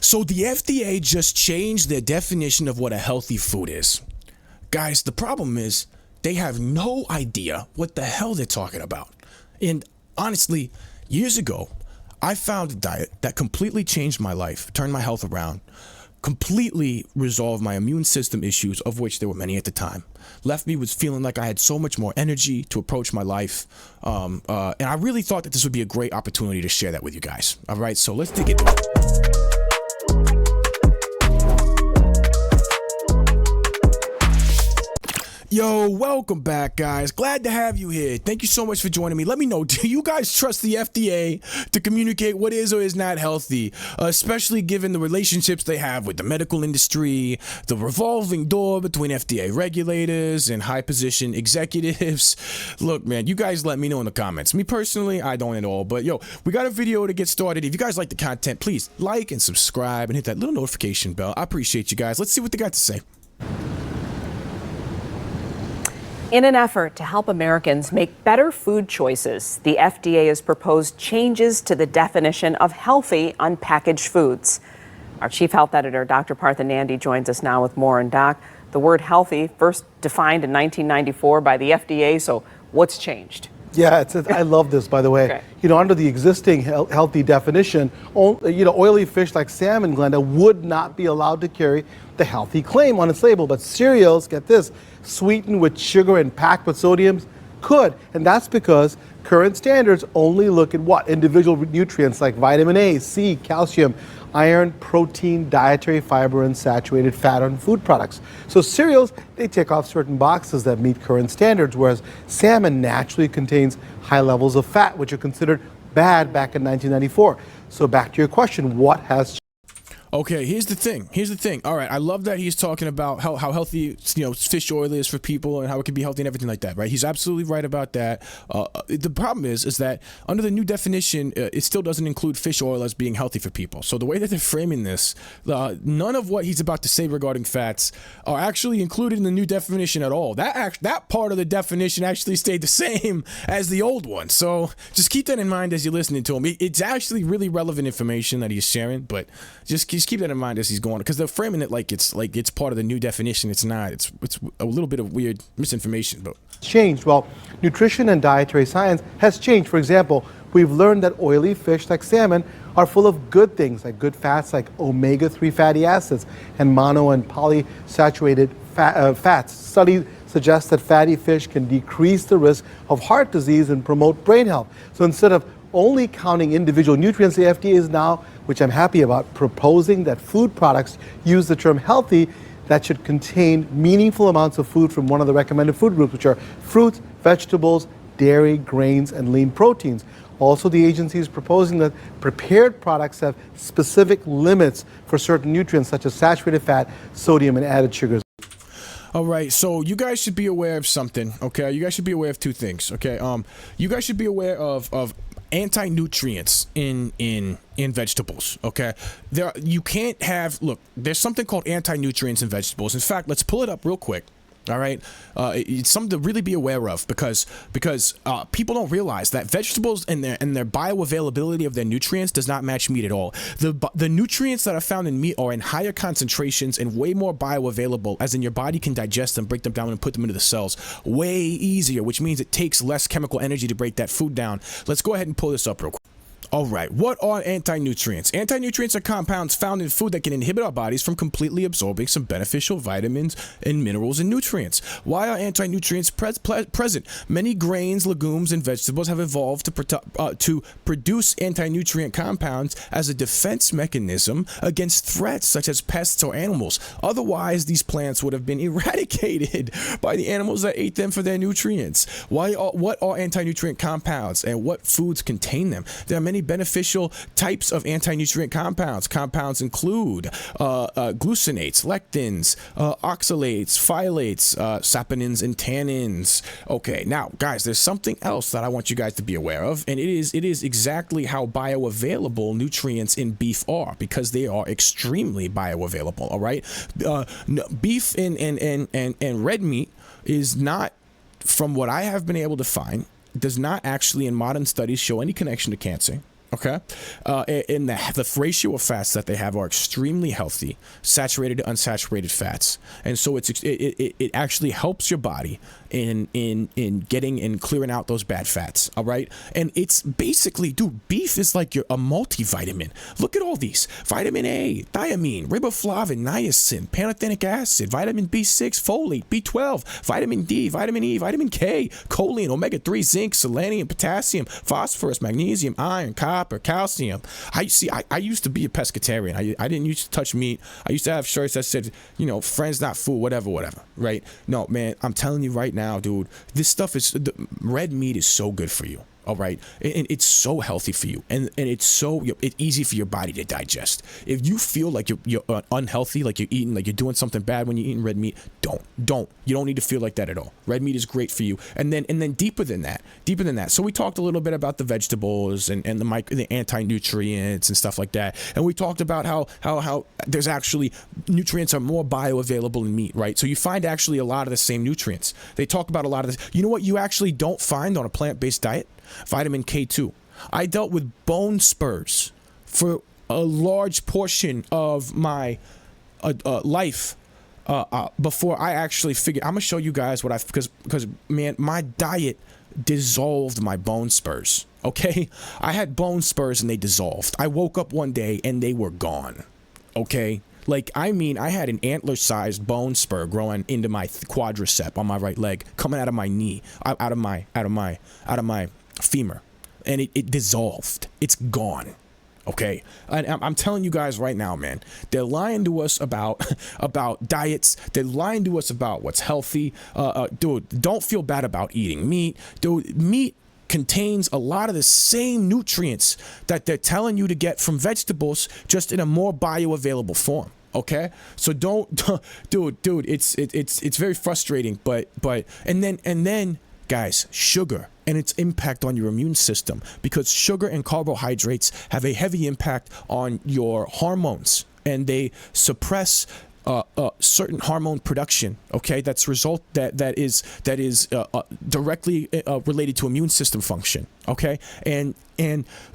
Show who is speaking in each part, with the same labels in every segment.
Speaker 1: So the FDA just changed their definition of what a healthy food is. Guys, the problem is they have no idea what the hell they're talking about. And honestly, years ago, I found a diet that completely changed my life, turned my health around, completely resolved my immune system issues, of which there were many at the time. Left me with feeling like I had so much more energy to approach my life. And I really thought that this would be a great opportunity to share that with you guys. All right, so let's dig into it. Yo, welcome back, guys. Glad to have you here. Thank you so much for joining me. Let me know, do you guys trust the FDA to communicate what is or is not healthy, especially given the relationships they have with the medical industry, the revolving door between FDA regulators and high-position executives? Look, man, you guys let me know in the comments. Me personally, I don't at all. But, yo, we got a video to get started. If you guys like the content, please like and subscribe and hit that little notification bell. I appreciate you guys. Let's see what they got to say.
Speaker 2: In an effort to help Americans make better food choices, the FDA has proposed changes to the definition of healthy on packaged foods. Our chief health editor, Dr. Partha Nandi, joins us now with more. And Doc, the word healthy, first defined in 1994 by the FDA, so what's changed?
Speaker 3: Yeah, I love this, by the way.
Speaker 2: Okay.
Speaker 3: You know, under the existing healthy definition, oily fish like salmon, Glenda, would not be allowed to carry the healthy claim on its label. But cereals, get this, sweetened with sugar and packed with sodium could. And that's because current standards only look at what? Individual nutrients like vitamin A, C, calcium, iron, protein, dietary fiber, and saturated fat on food products. So cereals, they tick off certain boxes that meet current standards, whereas salmon naturally contains high levels of fat, which are considered bad back in 1994. So back to your question, what has changed?
Speaker 1: Okay, here's the thing. All right, I love that he's talking about how healthy, fish oil is for people and how it can be healthy and everything like that, right? He's absolutely right about that. The problem is that under the new definition, it still doesn't include fish oil as being healthy for people. So the way that they're framing this, none of what he's about to say regarding fats are actually included in the new definition at all. That part of the definition actually stayed the same as the old one. So just keep that in mind as you're listening to him. It's actually really relevant information that he's sharing, but just keep that in mind as he's going, because they're framing it like it's part of the new definition. It's not. It's a little bit of weird misinformation. But
Speaker 3: changed? Well, nutrition and dietary science has changed. For example, we've learned that oily fish like salmon are full of good things, like good fats like omega-3 fatty acids and mono and polyunsaturated fats. Studies suggest that fatty fish can decrease the risk of heart disease and promote brain health. So instead of only counting individual nutrients, the FDA is now, which I'm happy about, proposing that food products use the term healthy that should contain meaningful amounts of food from one of the recommended food groups, which are fruits, vegetables, dairy, grains, and lean proteins. Also, the agency is proposing that prepared products have specific limits for certain nutrients such as saturated fat, sodium, and added sugars.
Speaker 1: all right, so you guys should be aware of something, okay? You guys should be aware of two things, okay? You guys should be aware of anti-nutrients in vegetables, okay? You can't have, look, there's something called anti-nutrients in vegetables. In fact, let's pull it up real quick. All right, it's something to really be aware of because people don't realize that vegetables and their bioavailability of their nutrients does not match meat at all. The nutrients that are found in meat are in higher concentrations and way more bioavailable, as in your body can digest them, break them down, and put them into the cells way easier, which means it takes less chemical energy to break that food down. Let's go ahead and pull this up real quick. All right, what are anti-nutrients? Anti-nutrients are compounds found in food that can inhibit our bodies from completely absorbing some beneficial vitamins and minerals and nutrients. Why are anti-nutrients present? Many grains, legumes, and vegetables have evolved to produce anti-nutrient compounds as a defense mechanism against threats such as pests or animals. Otherwise, these plants would have been eradicated by the animals that ate them for their nutrients. What are anti-nutrient compounds and what foods contain them? There are many beneficial types of anti-nutrient compounds. Compounds include glucinates, lectins, oxalates, phthalates, saponins, and tannins. Okay, now, guys, there's something else that I want you guys to be aware of, and it is exactly how bioavailable nutrients in beef are, because they are extremely bioavailable. All right, beef and red meat is not, from what I have been able to find, does not actually in modern studies show any connection to cancer. Okay, and the ratio of fats that they have are extremely healthy, saturated to unsaturated fats, and so it actually helps your body in getting and clearing out those bad fats. All right, and it's basically, dude, beef is like a multivitamin. Look at all these: vitamin A, thiamine, riboflavin, niacin, pantothenic acid, vitamin B6, folate, B12, vitamin D, vitamin E, vitamin K, choline, omega-3, zinc, selenium, potassium, phosphorus, magnesium, iron, copper, calcium. I used to be a pescatarian. I didn't used to touch meat. I used to have shirts that said, friends not food, whatever, right? No, man, I'm telling you right now, dude, this stuff red meat is so good for you. All right, and it's so healthy for you, and it's easy for your body to digest. If you feel like you're unhealthy, like you're doing something bad when you're eating red meat, don't. You don't need to feel like that at all. Red meat is great for you, and then deeper than that. So we talked a little bit about the vegetables and the anti-nutrients and stuff like that, and we talked about how there's actually nutrients are more bioavailable in meat, right? So you find actually a lot of the same nutrients. They talk about a lot of this. You know what you actually don't find on a plant-based diet? Vitamin K2. I dealt with bone spurs for a large portion of my life before I actually figured. I'm gonna show you guys what because man, my diet dissolved my bone spurs. Okay, I had bone spurs and they dissolved. I woke up one day and they were gone. Okay. I had an antler-sized bone spur growing into my quadricep on my right leg, coming out of my knee, out of my femur, and it dissolved. It's gone. Okay, and I'm telling you guys right now, man, they're lying to us about diets. They're lying to us about what's healthy. Dude, don't feel bad about eating meat. Dude, meat contains a lot of the same nutrients that they're telling you to get from vegetables, just in a more bioavailable form. Okay, so don't, dude, it's very frustrating, but and then guys, sugar and its impact on your immune system, because sugar and carbohydrates have a heavy impact on your hormones, and they suppress certain hormone production. Okay, that is directly related to immune system function. Okay, and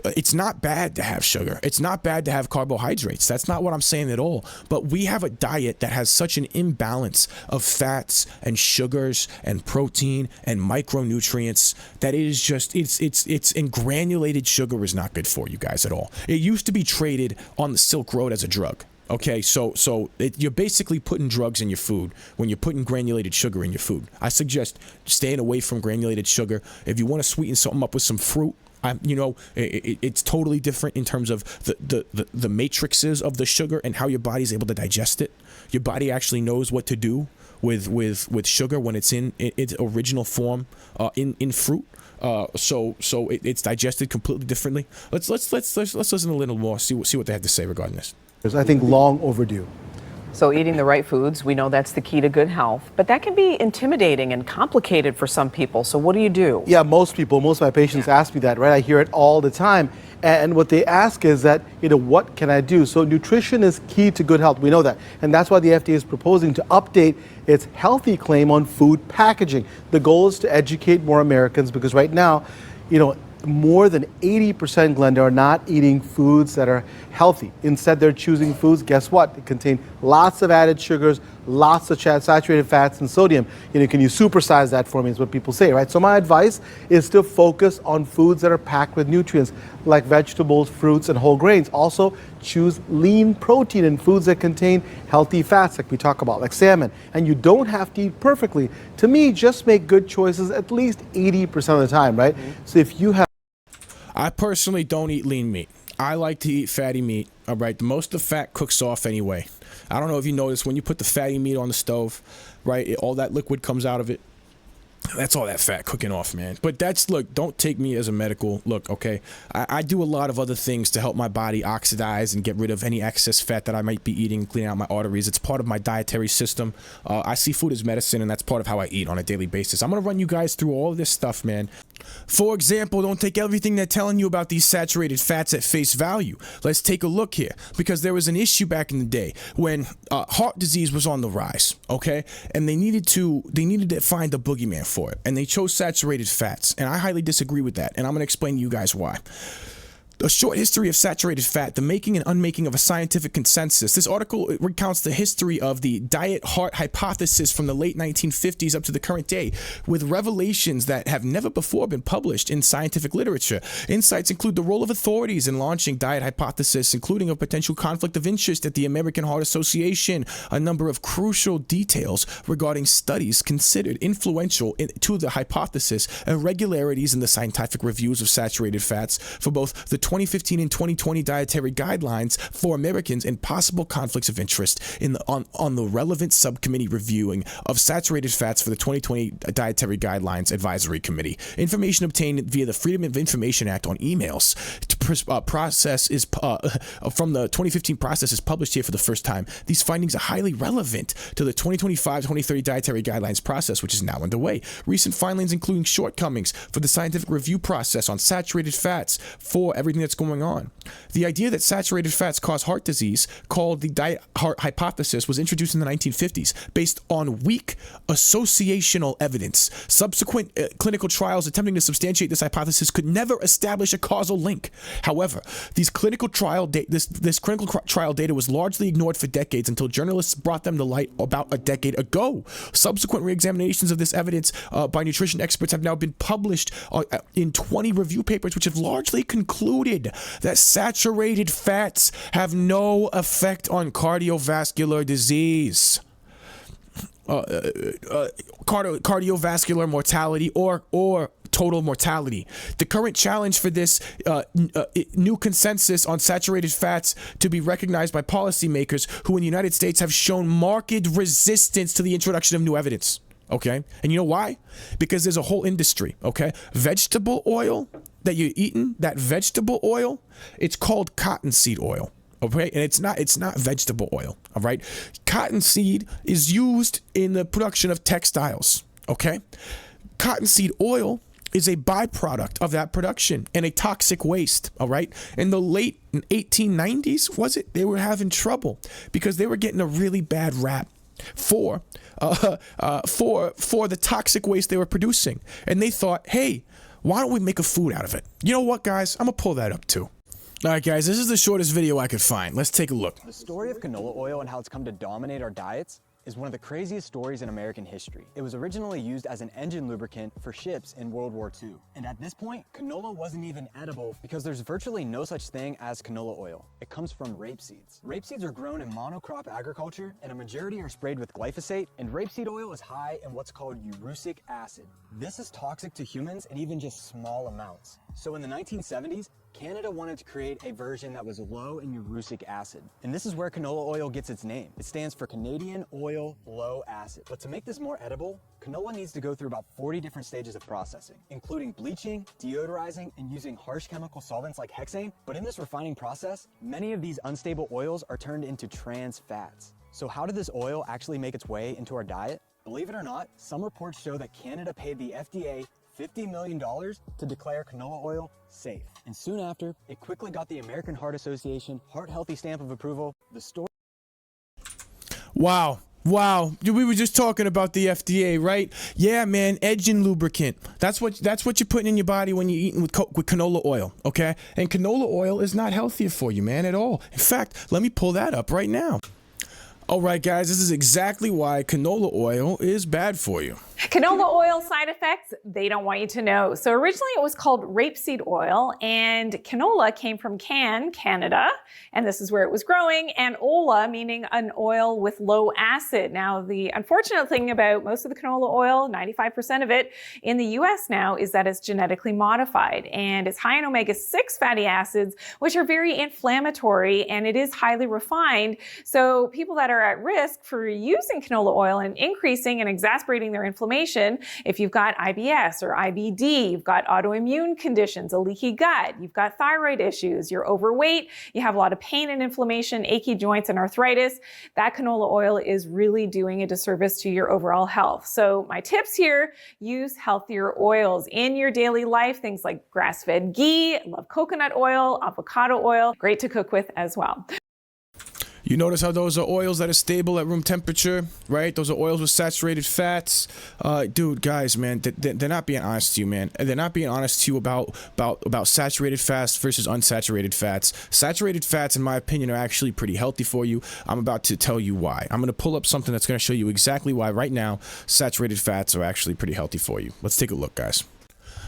Speaker 1: it's not bad to have sugar. It's not bad to have carbohydrates. That's not what I'm saying at all. But we have a diet that has such an imbalance of fats and sugars and protein and micronutrients that it is just it's and granulated sugar is not good for you guys at all. It used to be traded on the Silk Road as a drug. Okay, so you're basically putting drugs in your food when you're putting granulated sugar in your food. I suggest staying away from granulated sugar. If you want to sweeten something up with some fruit, it's totally different in terms of the matrices of the sugar and how your body's able to digest it. Your body actually knows what to do with sugar when it's in its original form in fruit. So it's digested completely differently. Let's listen a little more. See what they have to say regarding this.
Speaker 3: I think long overdue.
Speaker 2: So eating the right foods, we know that's the key to good health, but that can be intimidating and complicated for some people. So what do you do?
Speaker 3: Yeah, most of my patients ask me that, right? I hear it all the time. And what they ask is that, what can I do? So nutrition is key to good health. We know that. And that's why the FDA is proposing to update its healthy claim on food packaging. The goal is to educate more Americans, because right now, more than 80%, Glenda, are not eating foods that are healthy. Instead, they're choosing foods, guess what? They contain lots of added sugars, lots of saturated fats and sodium. Can you supersize that for me, is what people say, right? So my advice is to focus on foods that are packed with nutrients, like vegetables, fruits, and whole grains. Also, choose lean protein and foods that contain healthy fats, like we talk about, like salmon. And you don't have to eat perfectly. To me, just make good choices at least 80% of the time, right? So if you have
Speaker 1: I personally don't eat lean meat. I like to eat fatty meat. All right, most of the fat cooks off anyway. I don't know if you notice, when you put the fatty meat on the stove, right, all that liquid comes out of it. That's all that fat cooking off, man. But look, don't take me as a medical look, okay? I do a lot of other things to help my body oxidize and get rid of any excess fat that I might be eating, clean out my arteries. It's part of my dietary system. I see food as medicine, and that's part of how I eat on a daily basis. I'm going to run you guys through all of this stuff, man. For example, don't take everything they're telling you about these saturated fats at face value. Let's take a look here, because there was an issue back in the day when heart disease was on the rise, okay? And they needed to find a boogeyman for it, and they chose saturated fats, and I highly disagree with that, and I'm going to explain to you guys why. A short history of saturated fat, the making and unmaking of a scientific consensus. This article recounts the history of the diet heart hypothesis from the late 1950s up to the current day, with revelations that have never before been published in scientific literature. Insights include the role of authorities in launching diet hypothesis, including a potential conflict of interest at the American Heart Association, a number of crucial details regarding studies considered influential to the hypothesis, irregularities in the scientific reviews of saturated fats for both the 2015 and 2020 dietary guidelines for Americans, and possible conflicts of interest on the relevant subcommittee reviewing of saturated fats for the 2020 Dietary Guidelines Advisory Committee. Information obtained via the Freedom of Information Act on emails process is from the 2015 process is published here for the first time. These findings are highly relevant to the 2025-2030 Dietary Guidelines process, which is now underway. Recent findings including shortcomings for the scientific review process on saturated fats for everything that's going on. The idea that saturated fats cause heart disease, called the diet heart hypothesis, was introduced in the 1950s based on weak associational evidence. Subsequent clinical trials attempting to substantiate this hypothesis could never establish a causal link. However, this clinical trial data was largely ignored for decades until journalists brought them to light about a decade ago. Subsequent reexaminations of this evidence by nutrition experts have now been published in 20 review papers, which have largely concluded that saturated fats have no effect on cardiovascular disease, cardiovascular mortality, or total mortality. The current challenge for this new consensus on saturated fats to be recognized by policymakers who in the United States have shown marked resistance to the introduction of new evidence. Okay? And you know why? Because there's a whole industry, okay? Vegetable oil that you're eating, that vegetable oil, it's called cottonseed oil. Okay, and it's not vegetable oil. All right, cottonseed is used in the production of textiles. Okay, cottonseed oil is a byproduct of that production and a toxic waste. All right, in the late 1890s, they were having trouble because they were getting a really bad rap for the toxic waste they were producing, and they thought, hey, why don't we make a food out of it? You know what, guys? I'm gonna pull that up too. All right, guys, this is the shortest video I could find. Let's take a look.
Speaker 4: The story of canola oil and how it's come to dominate our diets is one of the craziest stories in American history. It was originally used as an engine lubricant for ships in World War II. And at this point, canola wasn't even edible because there's virtually no such thing as canola oil. It comes from rape seeds. Rape seeds are grown in monocrop agriculture, and a majority are sprayed with glyphosate, and rapeseed oil is high in what's called urusic acid. This is toxic to humans in even just small amounts. So in the 1970s, Canada wanted to create a version that was low in urusic acid. And this is where canola oil gets its name. It stands for Canadian Oil Low Acid. But to make this more edible, canola needs to go through about 40 different stages of processing, including bleaching, deodorizing, and using harsh chemical solvents like hexane. But in this refining process, many of these unstable oils are turned into trans fats. So how did this oil actually make its way into our diet? Believe it or not, some reports show that Canada paid the FDA $50 million to declare canola oil safe. And soon after, it quickly got the American Heart Association Heart Healthy stamp of approval. The story...
Speaker 1: Wow. We were just talking about the FDA, right? Yeah, man, engine lubricant. That's what you're putting in your body when you're eating with canola oil, okay? And canola oil is not healthier for you, man, at all. In fact, let me pull that up right now. All right, guys, this is exactly why canola oil is bad for you.
Speaker 5: Canola oil side effects, they don't want you to know. So originally it was called rapeseed oil, and canola came from Canada, and this is where it was growing, and ola, meaning an oil with low acid. Now, the unfortunate thing about most of the canola oil, 95% of it in the US now, is that it's genetically modified, and it's high in omega-6 fatty acids, which are very inflammatory, and it is highly refined. So people that are at risk for using canola oil and increasing and exacerbating their inflammation, if you've got IBS or IBD, you've got autoimmune conditions, a leaky gut, you've got thyroid issues, you're overweight, you have a lot of pain and inflammation, achy joints and arthritis, that canola oil is really doing a disservice to your overall health. So my tips here, use healthier oils in your daily life, things like grass-fed ghee, love coconut oil, avocado oil, great to cook with as well.
Speaker 1: You notice how those are oils that are stable at room temperature, right? Those are oils with saturated fats. Dude, guys, man, they're not being honest to you, man. They're not being honest to you about saturated fats versus unsaturated fats. Saturated fats, in my opinion, are actually pretty healthy for you. I'm about to tell you why. I'm going to pull up something that's going to show you exactly why right now saturated fats are actually pretty healthy for you. Let's take a look, guys.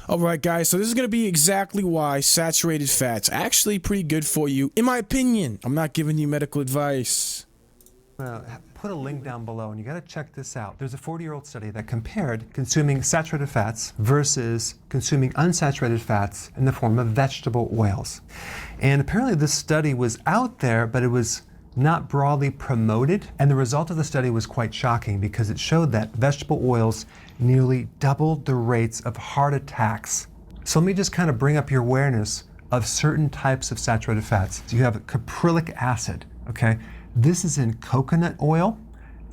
Speaker 1: Alright guys, so this is going to be exactly why saturated fats are actually pretty good for you, in my opinion. I'm not giving you medical advice.
Speaker 6: Put a link down below and you got to check this out. There's a 40-year-old study that compared consuming saturated fats versus consuming unsaturated fats in the form of vegetable oils. And apparently this study was out there, but it was not broadly promoted, and the result of the study was quite shocking because it showed that vegetable oils nearly doubled the rates of heart attacks. So let me just kind of bring up your awareness of certain types of saturated fats. So you have caprylic acid, okay? This is in coconut oil,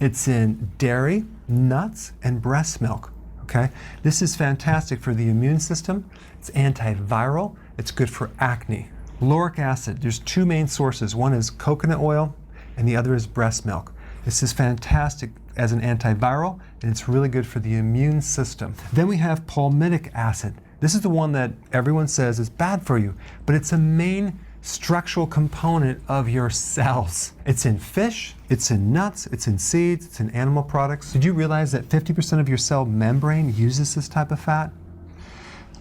Speaker 6: it's in dairy, nuts, and breast milk, okay? This is fantastic for the immune system, it's antiviral, it's good for acne. Lauric acid, there's two main sources. One is coconut oil and the other is breast milk. This is fantastic as an antiviral and it's really good for the immune system. Then we have palmitic acid. This is the one that everyone says is bad for you, but it's a main structural component of your cells. It's in fish, it's in nuts, it's in seeds, it's in animal products. Did you realize that 50% of your cell membrane uses this type of fat?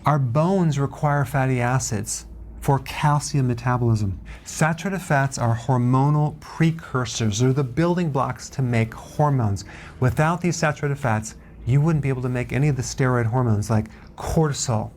Speaker 6: Our bones require fatty acids for calcium metabolism. Saturated fats are hormonal precursors. They're the building blocks to make hormones. Without these saturated fats, you wouldn't be able to make any of the steroid hormones like cortisol,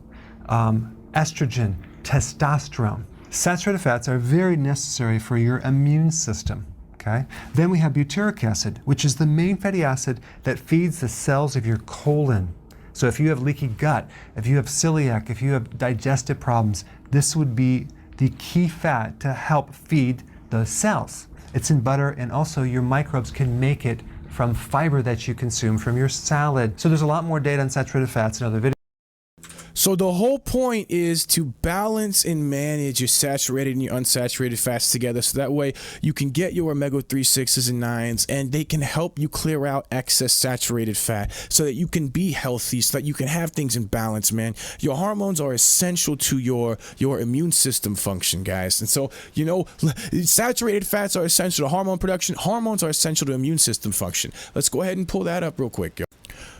Speaker 6: estrogen, testosterone. Saturated fats are very necessary for your immune system. Okay? Then we have butyric acid, which is the main fatty acid that feeds the cells of your colon. So if you have leaky gut, if you have celiac, if you have digestive problems, this would be the key fat to help feed those cells. It's in butter, and also your microbes can make it from fiber that you consume from your salad. So there's a lot more data on saturated fats in other videos.
Speaker 1: So the whole point is to balance and manage your saturated and your unsaturated fats together, so that way you can get your omega-3, 6s, and 9s, and they can help you clear out excess saturated fat so that you can be healthy, so that you can have things in balance, man. Your hormones are essential to your immune system function, guys. And so, you know, saturated fats are essential to hormone production. Hormones are essential to immune system function. Let's go ahead and pull that up real quick, yo.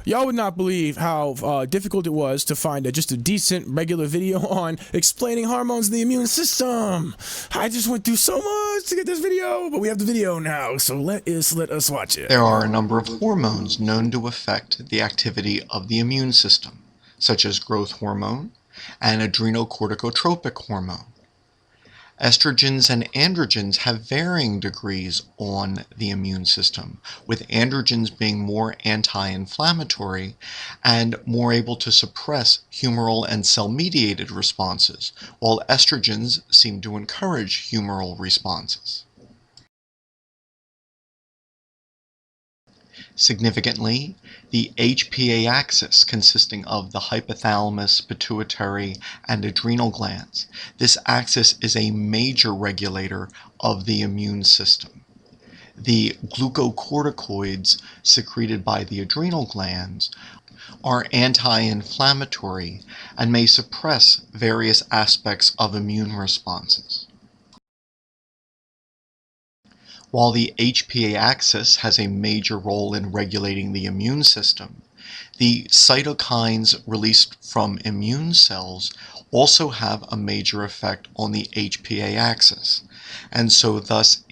Speaker 1: Y'all would not believe how difficult it was to find just a decent regular video on explaining hormones in the immune system. I just went through so much to get this video, but we have the video now, so let us watch it.
Speaker 7: There are a number of hormones known to affect the activity of the immune system, such as growth hormone and adrenocorticotropic hormone. Estrogens and androgens have varying degrees on the immune system, with androgens being more anti-inflammatory and more able to suppress humoral and cell-mediated responses, while estrogens seem to encourage humoral responses. Significantly, the HPA axis, consisting of the hypothalamus, pituitary, and adrenal glands, this axis is a major regulator of the immune system. The glucocorticoids secreted by the adrenal glands are anti-inflammatory and may suppress various aspects of immune responses. While the HPA axis has a major role in regulating the immune system, the cytokines released from immune cells also have a major effect on the HPA axis, and so thus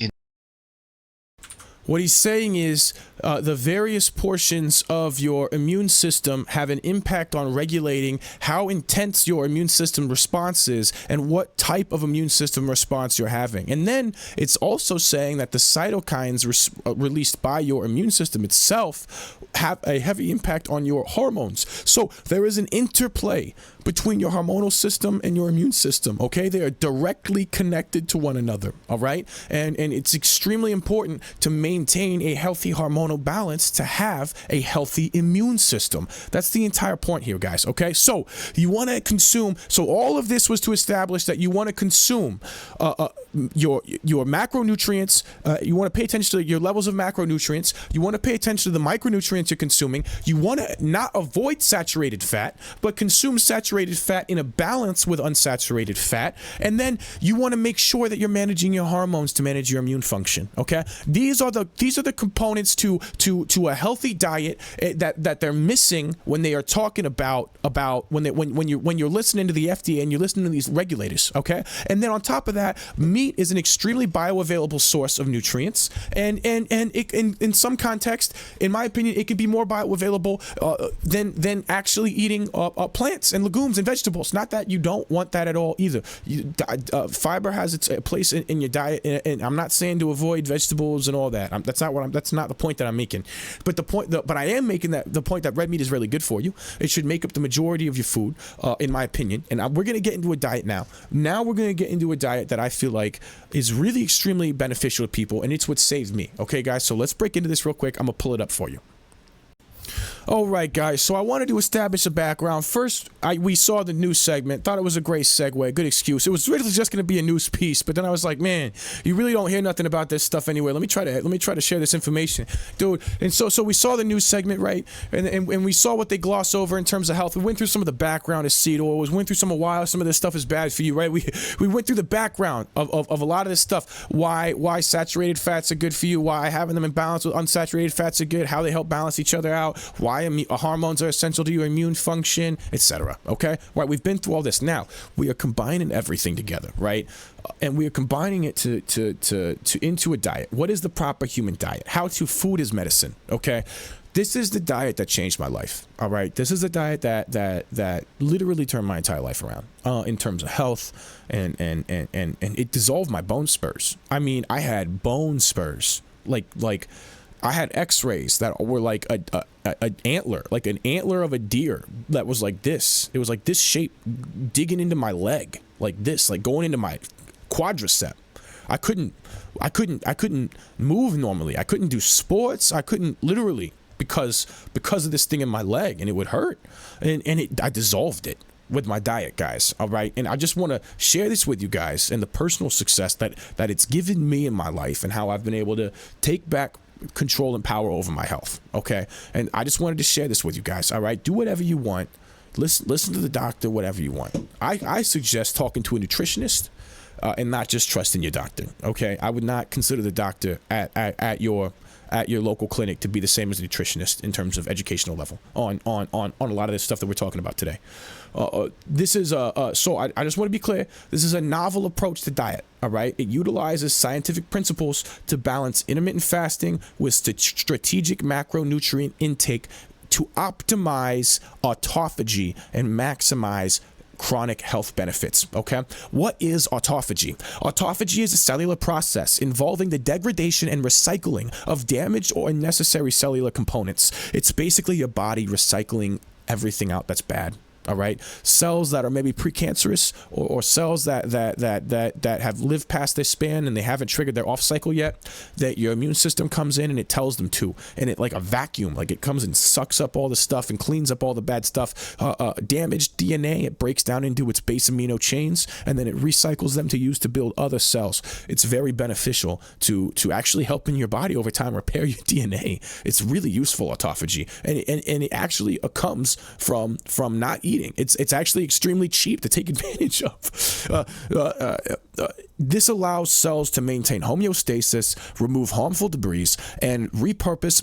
Speaker 1: What he's saying is the various portions of your immune system have an impact on regulating how intense your immune system response is and what type of immune system response you're having. And then it's also saying that the cytokines released by your immune system itself have a heavy impact on your hormones. So there is an interplay between your hormonal system and your immune system, okay? They are directly connected to one another, all right? And it's extremely important to maintain a healthy hormonal balance to have a healthy immune system. That's the entire point here, guys, okay? So you want to consume, so all of this was to establish that you want to consume your macronutrients. You want to pay attention to your levels of macronutrients. You want to pay attention to the micronutrients you're consuming. You want to not avoid saturated fat, but consume saturated fat in a balance with unsaturated fat. And then you want to make sure that you're managing your hormones to manage your immune function. Okay, these are the components to a healthy diet that they're missing when they are talking about when you're listening to the FDA and you're listening to these regulators. Okay, and then on top of that, meat is an extremely bioavailable source of nutrients, and in some context, in my opinion, it can be more bioavailable than actually eating plants and legumes and vegetables. Not that you don't want that at all either. Fiber has its place in your diet, and I'm not saying to avoid vegetables and all that. That's not the point that I'm making. But I am making the point that red meat is really good for you. It should make up the majority of your food, in my opinion. And we're gonna get into a diet now. Now we're gonna get into a diet that I feel like is really extremely beneficial to people, and it's what saves me. Okay, guys. So let's break into this real quick. I'm gonna pull it up for you. All right, guys, so I wanted to establish a background. First, we saw the news segment. Thought it was a great segue, good excuse. It was really just going to be a news piece, but then I was like, man, you really don't hear nothing about this stuff anyway. Let me try to share this information, dude. And so we saw the news segment, right? And we saw what they gloss over in terms of health. We went through some of the background of seed oils. Went through why some of this stuff is bad for you, right? We went through the background of a lot of this stuff. Why saturated fats are good for you? Why having them in balance with unsaturated fats are good? How they help balance each other out? Why hormones are essential to your immune function, etc. Okay, right? We've been through all this. Now we are combining everything together, right? And we are combining it into a diet. What is the proper human diet? How to food is medicine. Okay, this is the diet that changed my life. All right, this is a diet that literally turned my entire life around in terms of health, and it dissolved my bone spurs. I mean, I had bone spurs like. I had x-rays that were like an antler of a deer that was like this. It was like this shape digging into my leg like this, like going into my quadricep. I couldn't move normally. I couldn't do sports. I couldn't literally because of this thing in my leg, and it would hurt. I dissolved it with my diet, guys. All right, and I just want to share this with you guys and the personal success that it's given me in my life, and how I've been able to take back control and power over my health. Okay, and I just wanted to share this with you guys. All right, do whatever you want. Listen to the doctor, whatever you want. I suggest talking to a nutritionist and not just trusting your doctor. Okay, I would not consider the doctor at your local clinic to be the same as a nutritionist in terms of educational level on a lot of this stuff that we're talking about today. This is so I just want to be clear. This is a novel approach to diet. All right, it utilizes scientific principles to balance intermittent fasting with strategic macronutrient intake to optimize autophagy and maximize chronic health benefits. Okay, what is autophagy? Autophagy is a cellular process involving the degradation and recycling of damaged or unnecessary cellular components. It's basically your body recycling everything out that's bad. All right, cells that are maybe precancerous or cells that have lived past their span and they haven't triggered their off cycle yet, that your immune system comes in and it tells them to, and it like a vacuum, like it comes and sucks up all the stuff and cleans up all the bad stuff. Damaged DNA, it breaks down into its base amino chains and then it recycles them to use to build other cells. It's very beneficial to actually helping your body over time repair your DNA. It's really useful, autophagy, and it actually comes from not eating. It's actually extremely cheap to take advantage of. This allows cells to maintain homeostasis, remove harmful debris, and repurpose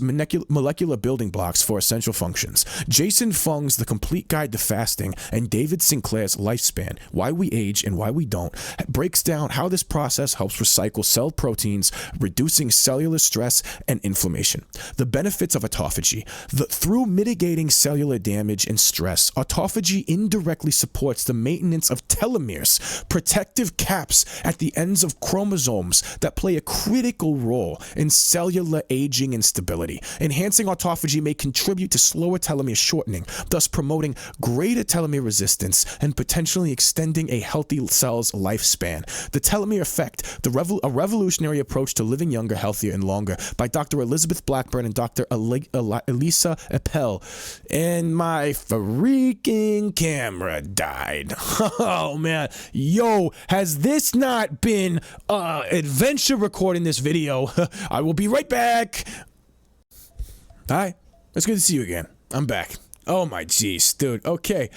Speaker 1: molecular building blocks for essential functions. Jason Fung's The Complete Guide to Fasting and David Sinclair's Lifespan, Why We Age and Why We Don't, breaks down how this process helps recycle cell proteins, reducing cellular stress and inflammation. The benefits of autophagy. Through mitigating cellular damage and stress, autophagy indirectly supports the maintenance of telomeres, protective caps telomeres at the ends of chromosomes that play a critical role in cellular aging and stability. Enhancing autophagy may contribute to slower telomere shortening, thus promoting greater telomere resistance and potentially extending a healthy cell's lifespan. The Telomere Effect, a revolutionary approach to living younger, healthier, and longer, by Dr. Elizabeth Blackburn and Dr. Elisa Appel. And my freaking camera died. Oh man, yo, has this not been adventure recording this video? I will be right back. Hi, it's good to see you again. I'm back. Oh my jeez, dude. Okay.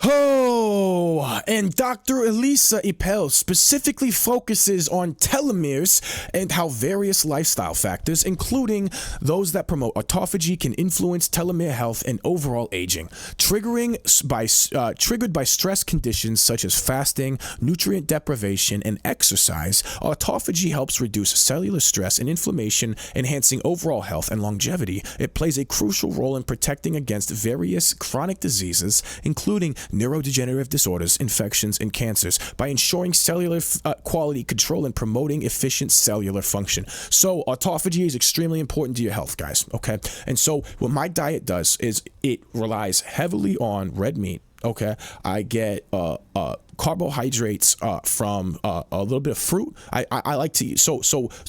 Speaker 1: Oh, and Dr. Elisa Appel specifically focuses on telomeres and how various lifestyle factors, including those that promote autophagy, can influence telomere health and overall aging. Triggered by stress conditions such as fasting, nutrient deprivation, and exercise, autophagy helps reduce cellular stress and inflammation, enhancing overall health and longevity. It plays a crucial role in protecting against various chronic diseases, including neurodegenerative disorders, infections, and cancers, by ensuring cellular quality control and promoting efficient cellular function. So autophagy is extremely important to your health, guys, okay? And so what my diet does is it relies heavily on red meat, okay? I get carbohydrates from a little bit of fruit. I like to eat. So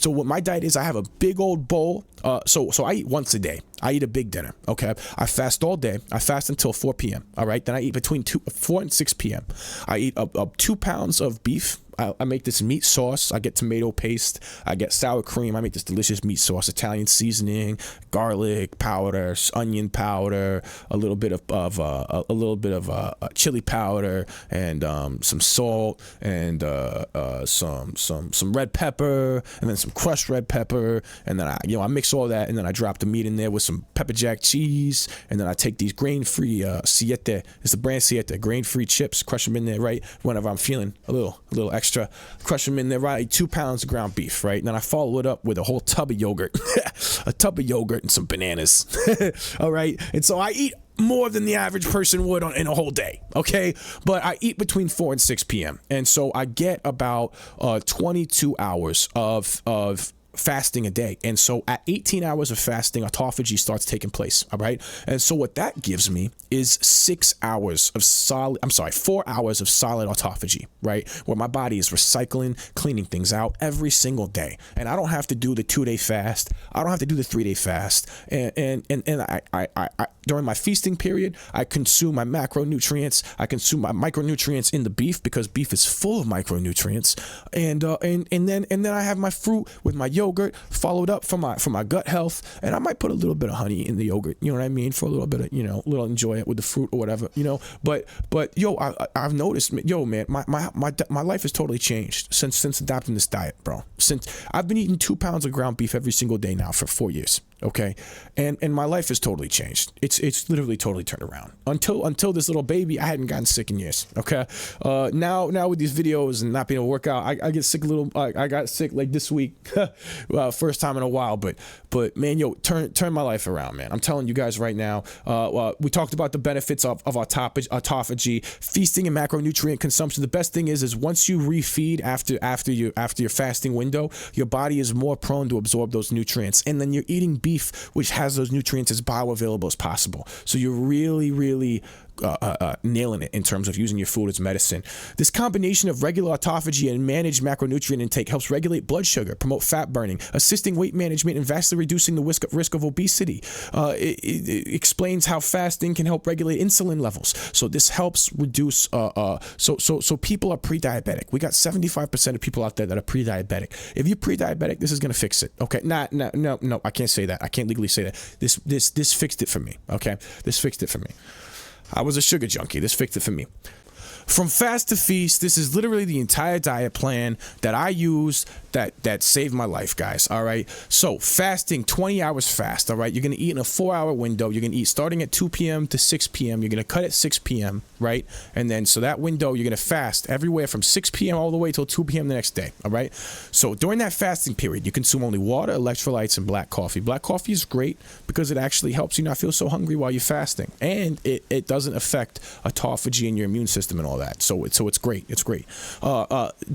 Speaker 1: what my diet is, I have a big old bowl. So I eat once a day. I eat a big dinner, okay? I fast all day. I fast until 4 p.m., all right? Then I eat between 4 and 6 p.m. I eat 2 pounds of beef. I make this meat sauce. I get tomato paste. I get sour cream. I make this delicious meat sauce, Italian seasoning, garlic powder, onion powder, a little bit of chili powder, and some salt, and some red pepper, and then some crushed red pepper, and then I mix all that, and then I drop the meat in there with some pepper jack cheese, and then I take these grain-free Siete, it's the brand Siete, grain-free chips, crush them in there, right? Whenever I'm feeling a little extra, crush them in there, right? 2 pounds of ground beef, right? And then I follow it up with a whole tub of yogurt, a tub of yogurt and some bananas, all right? And so I eat more than the average person would in a whole day, okay? But I eat between 4 and 6 p.m. And so I get about 22 hours of fasting a day. And so at 18 hours of fasting, autophagy starts taking place, all right? And so what that gives me is 4 hours of solid autophagy, right? Where my body is recycling, cleaning things out every single day. And I don't have to do the 2-day fast. I don't have to do the 3-day fast. And I during my feasting period, I consume my macronutrients. I consume my micronutrients in the beef, because beef is full of micronutrients. And then I have my fruit with my yogurt, followed up for my gut health. And I might put a little bit of honey in the yogurt, you know what I mean, for a little bit of, little enjoy it with the fruit or whatever, But yo, I've noticed, yo, man, my life has totally changed since adopting this diet, bro. Since I've been eating 2 pounds of ground beef every single day now for 4 years. Okay, and my life has totally changed. It's literally totally turned around. Until this little baby, I hadn't gotten sick in years. Okay, now with these videos and not being able to work out, I get sick a little. I got sick like this week, first time in a while. But man, yo, turn my life around, man. I'm telling you guys right now. We talked about the benefits of autophagy, feasting, and macronutrient consumption. The best thing is once you refeed after your fasting window, your body is more prone to absorb those nutrients, and then you're eating beef, which has those nutrients as bioavailable as possible. So you're really nailing it in terms of using your food as medicine. This combination of regular autophagy and managed macronutrient intake helps regulate blood sugar, promote fat burning, assisting weight management, and vastly reducing the risk of obesity. It explains how fasting can help regulate insulin levels. So this helps reduce. So people are pre-diabetic. We got 75% of people out there that are pre-diabetic. If you're pre-diabetic, this is gonna fix it. Okay, no, I can't say that. I can't legally say that. This fixed it for me. Okay, this fixed it for me. I was a sugar junkie. This fixed it for me. From fast to feast, this is literally the entire diet plan that I used that saved my life, guys, all right? So fasting, 20 hours fast, all right? You're going to eat in a 4-hour window. You're going to eat starting at 2 p.m. to 6 p.m. You're going to cut at 6 p.m., right? And then so that window, you're going to fast everywhere from 6 p.m. all the way till 2 p.m. the next day, all right? So during that fasting period, you consume only water, electrolytes, and black coffee. Black coffee is great because it actually helps you not feel so hungry while you're fasting. And it doesn't affect autophagy and your immune system and all all that. So it's great. It's great.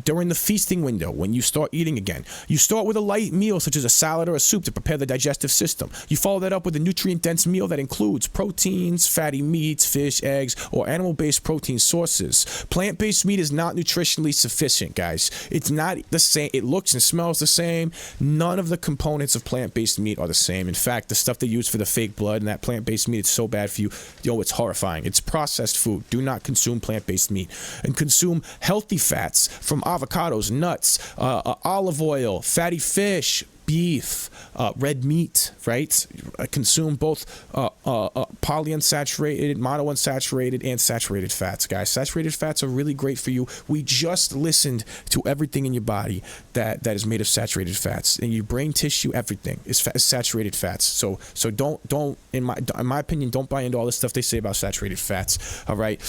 Speaker 1: During the feasting window, when you start eating again, you start with a light meal such as a salad or a soup to prepare the digestive system. You follow that up with a nutrient-dense meal that includes proteins, fatty meats, fish, eggs, or animal-based protein sources. Plant-based meat is not nutritionally sufficient, guys. It's not the same. It looks and smells the same. None of the components of plant-based meat are the same. In fact, the stuff they use for the fake blood and that plant-based meat, it's so bad for you. It's horrifying. It's processed food. Do not consume plant-based meat. And consume healthy fats from avocados, nuts, olive oil, fatty fish, beef, red meat, right? Consume both polyunsaturated, monounsaturated, and saturated fats, guys. Saturated fats are really great for you. We just listened to everything in your body that is made of saturated fats. In your brain tissue, everything is saturated fats. So don't in my opinion, don't buy into all this stuff they say about saturated fats. All right.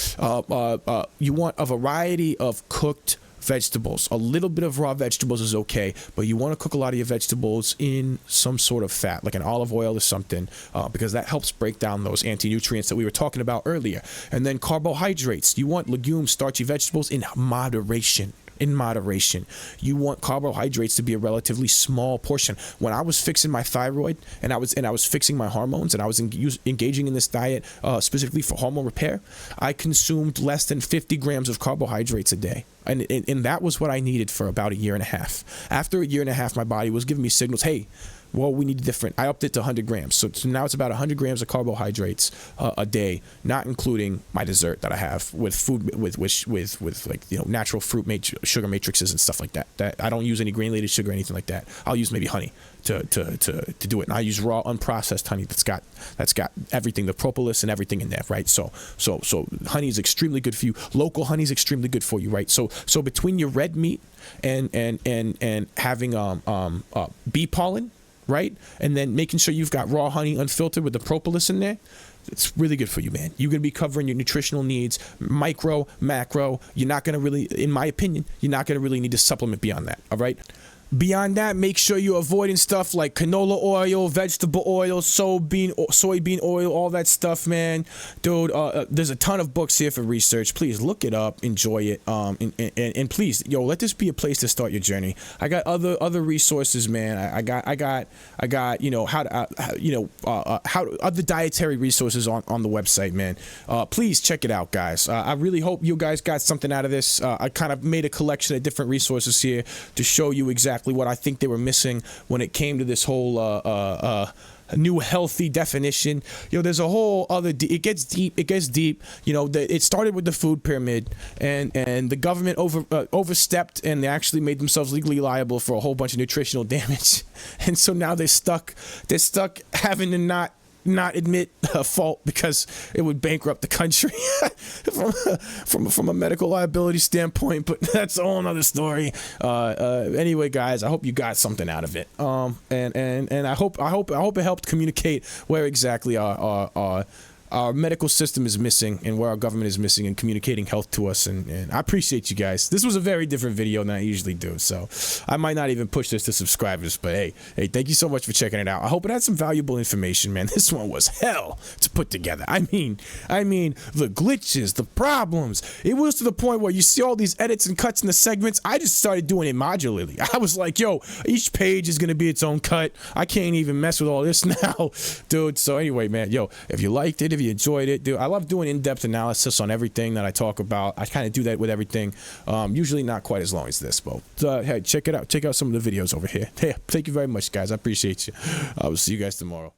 Speaker 1: You want a variety of cooked vegetables. A little bit of raw vegetables is okay, but you want to cook a lot of your vegetables in some sort of fat, like an olive oil or something, because that helps break down those anti-nutrients that we were talking about earlier. And then carbohydrates. You want legumes, starchy vegetables in moderation. In moderation. You want carbohydrates to be a relatively small portion. When I was fixing my thyroid and I was fixing my hormones and I was engaging in this diet specifically for hormone repair, I consumed less than 50 grams of carbohydrates a day. And that was what I needed for about a year and a half. After a year and a half, my body was giving me signals, hey, well, we need different. I upped it to 100 grams. So now it's about 100 grams of carbohydrates a day, not including my dessert that I have with food, with like, natural fruit sugar matrices and stuff like that. That I don't use any granulated sugar or anything like that. I'll use maybe honey to do it. And I use raw, unprocessed honey that's got everything, the propolis and everything in there, right? So honey is extremely good for you. Local honey is extremely good for you, right? So between your red meat and having bee pollen, right? And then making sure you've got raw honey unfiltered with the propolis in there. It's really good for you, man. You're going to be covering your nutritional needs, micro, macro. You're not going to really, in my opinion, you're not going to really need to supplement beyond that, all right? Beyond that, make sure you're avoiding stuff like canola oil, vegetable oil, soybean oil, all that stuff, man. Dude, there's a ton of books here for research. Please look it up, enjoy it, and please, let this be a place to start your journey. I got other resources, man. I got other dietary resources on the website, man. Please check it out, guys. I really hope you guys got something out of this. I kind of made a collection of different resources here to show you exactly what I think they were missing when it came to this whole new healthy definition. There's a whole other it gets deep. It started with the food pyramid, and the government overstepped, and they actually made themselves legally liable for a whole bunch of nutritional damage. And so now they're stuck having to not admit a fault because it would bankrupt the country from a medical liability standpoint, but that's a whole other story. Anyway, guys, I hope you got something out of it. And I hope it helped communicate where exactly our medical system is missing and where our government is missing in communicating health to us. And I appreciate you guys. This was a very different video than I usually do, so I might not even push this to subscribers, but hey, thank you so much for checking it out. I hope it had some valuable information, man. This one was hell to put together. I mean, the glitches, the problems. It was to the point where you see all these edits and cuts in the segments. I just started doing it modularly. I was like, each page is going to be its own cut. I can't even mess with all this now, dude. So anyway, man, if you liked it, if you enjoyed it, dude, I love doing in-depth analysis on everything that I talk about. I kind of do that with everything. Usually not quite as long as this, but hey, check it out. Check out some of the videos over here. Hey, thank you very much, guys. I appreciate you. I will see you guys tomorrow.